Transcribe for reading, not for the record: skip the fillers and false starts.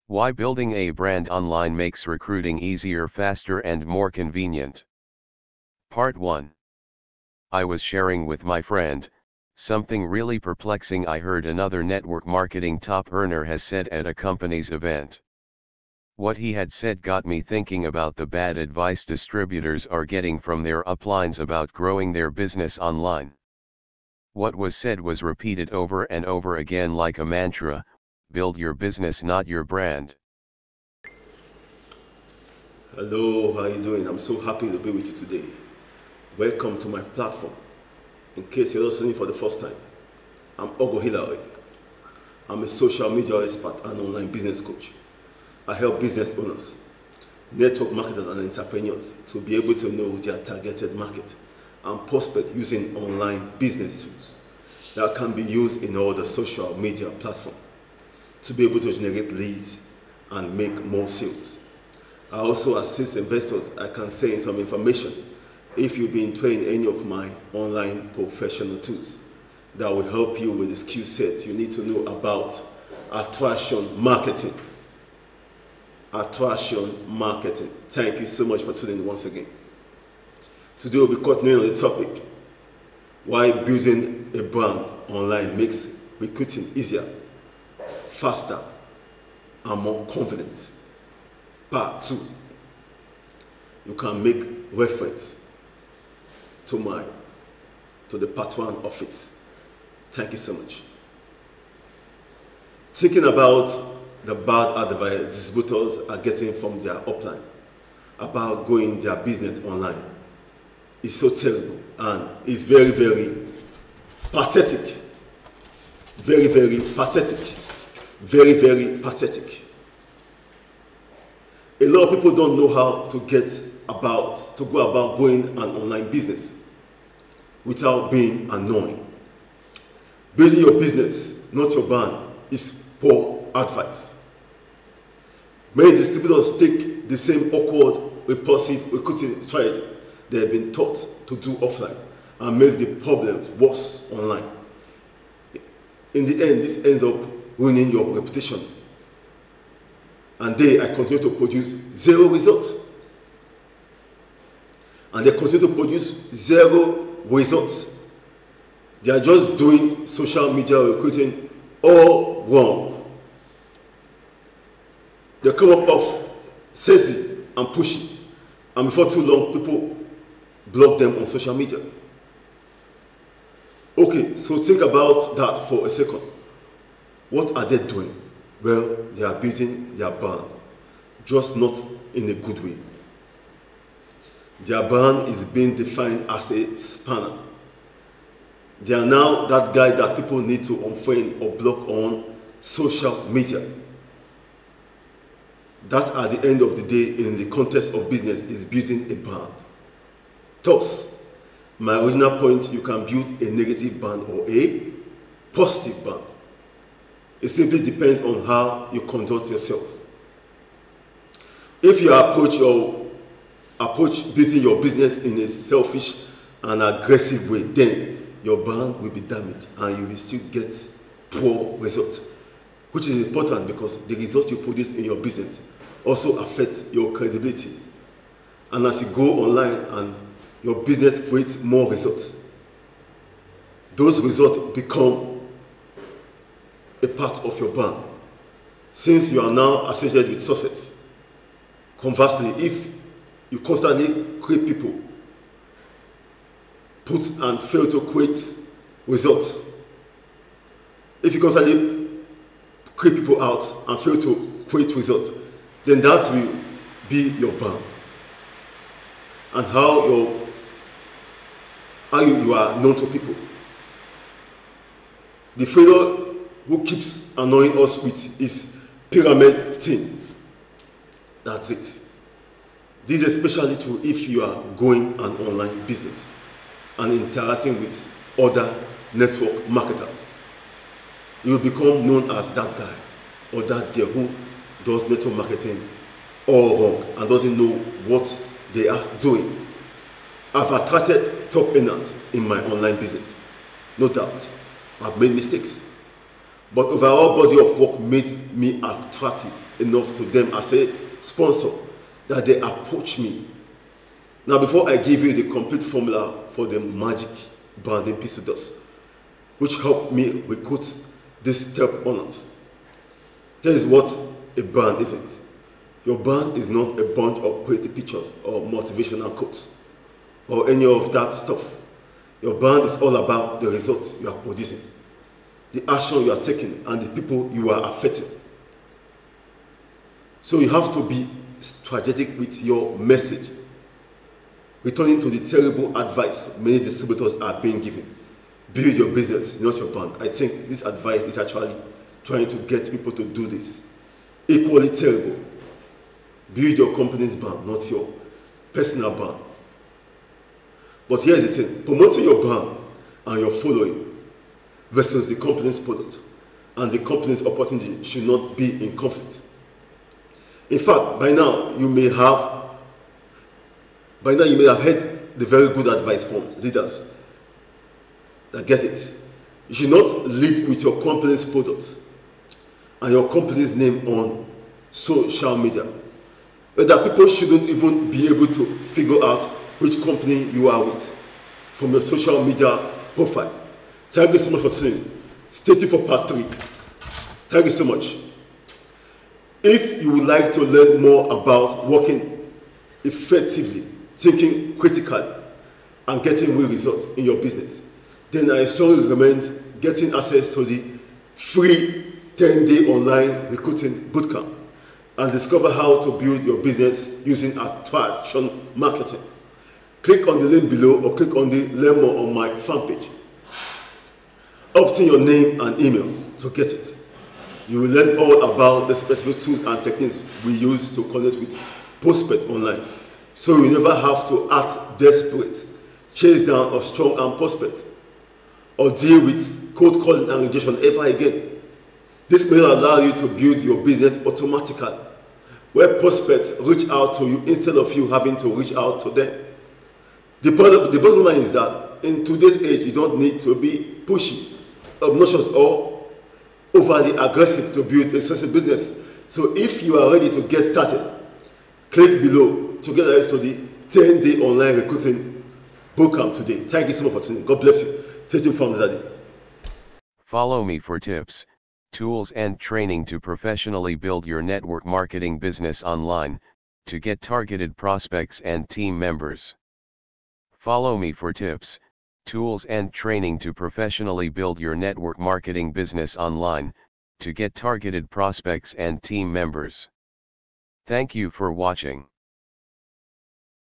Why building a brand online makes recruiting easier, faster, and more convenient. Part 1. I was sharing with my friend something really perplexing I heard another network marketing top earner has said at a company's event. What he had said got me thinking about the bad advice distributors are getting from their uplines about growing their business online. What was said was repeated over and over again like a mantra: build your business, not your brand. Hello, how are you doing? I'm so happy to be with you today. Welcome to my platform. In case you're listening for the first time, I'm Ogo Hillary. I'm a social media expert and online business coach. I help business owners, network marketers, and entrepreneurs to be able to know their targeted market and prospect using online business tools that can be used in all the social media platforms to be able to generate leads and make more sales. I also assist investors. I can send some information if you've been trained any of my online professional tools that will help you with the skill set you need to know about attraction marketing. Attraction marketing. Thank you so much for tuning in once again. Today we'll be continuing on the topic: why building a brand online makes recruiting easier, faster, and more confident. Part 2. You can make reference to the part 1 of it. Thank you so much. Thinking about the bad advice distributors are getting from their upline about growing their business online is so terrible and it's very, very pathetic. Very, very pathetic. Very, very pathetic. A lot of people don't know how to go about growing an online business without being annoying. Building your business, not your brand, is poor advice. Many distributors take the same awkward, repulsive recruiting strategy they have been taught to do offline and make the problems worse online. In the end, this ends up ruining your reputation. And I continue to produce zero results. And they continue to produce zero results. They are just doing social media recruiting all wrong. They come up of sexy and pushy, and before too long, people block them on social media. Okay, so think about that for a second. What are they doing? Well, they are building their brand, just not in a good way. Their brand is being defined as a spanner. They are now that guy that people need to unfriend or block on social media. That at the end of the day, in the context of business, is building a brand. Thus, my original point: you can build a negative brand or a positive brand. It simply depends on how you conduct yourself. If you approach building your business in a selfish and aggressive way, then your brand will be damaged and you will still get poor results, which is important because the results you produce in your business also affect your credibility. And as you go online and your business creates more results, those results become a part of your brand, since you are now associated with success. Conversely, if you constantly create people, put and fail to create results, if you constantly create people out and fail to create results, then that will be your brand and how you are known to people. The failure who keeps annoying us with is pyramid thing. That's it. This is especially true if you are growing an online business and interacting with other network marketers. You will become known as that guy or that girl who does network marketing all wrong and doesn't know what they are doing. I've attracted top earners in my online business. No doubt. I've made mistakes. but overall body of work made me attractive enough to them as a sponsor that they approached me. Now, before I give you the complete formula for the magic branding Peace to Dust, which helped me recruit these top owners, here is what a brand isn't. Your brand is not a bunch of pretty pictures or motivational quotes or any of that stuff. Your brand is all about the results you are producing, the action you are taking, and the people you are affecting. So you have to be strategic with your message, returning to the terrible advice many distributors are being given. Build your business, not your brand. I think this advice is actually trying to get people to do this. Equally terrible. Build your company's brand, not your personal brand. But here's the thing, promoting your brand and your following versus the company's product and the company's opportunity should not be in conflict. In fact, by now you may have heard the very good advice from leaders that get it. You should not lead with your company's product and your company's name on social media. Whether people shouldn't even be able to figure out which company you are with from your social media profile. Thank you so much for tuning. Stay tuned for part 3. Thank you so much. If you would like to learn more about working effectively, thinking critically, and getting real results in your business, then I strongly recommend getting access to the free 10-day online recruiting bootcamp and discover how to build your business using attraction marketing. Click on the link below or click on the learn more on my fan page. Opt in your name and email to get it. You will learn all about the specific tools and techniques we use to connect with prospects online, so you never have to act desperate, chase down a strong arm prospect, or deal with cold calling and rejection ever again. This may allow you to build your business automatically, where prospects reach out to you instead of you having to reach out to them. The bottom line is that in today's age, you don't need to be pushy, obnoxious, or overly aggressive to build a successful business. So if you are ready to get started, click below to get access to the 10-day online recruiting bootcamp today. Thank you so much for tuning. God bless you. Stay tuned for another day. Follow me for tips, tools and training to professionally build your network marketing business online, to get targeted prospects and team members. Follow me for tips, tools and training to professionally build your network marketing business online, to get targeted prospects and team members. Thank you for watching.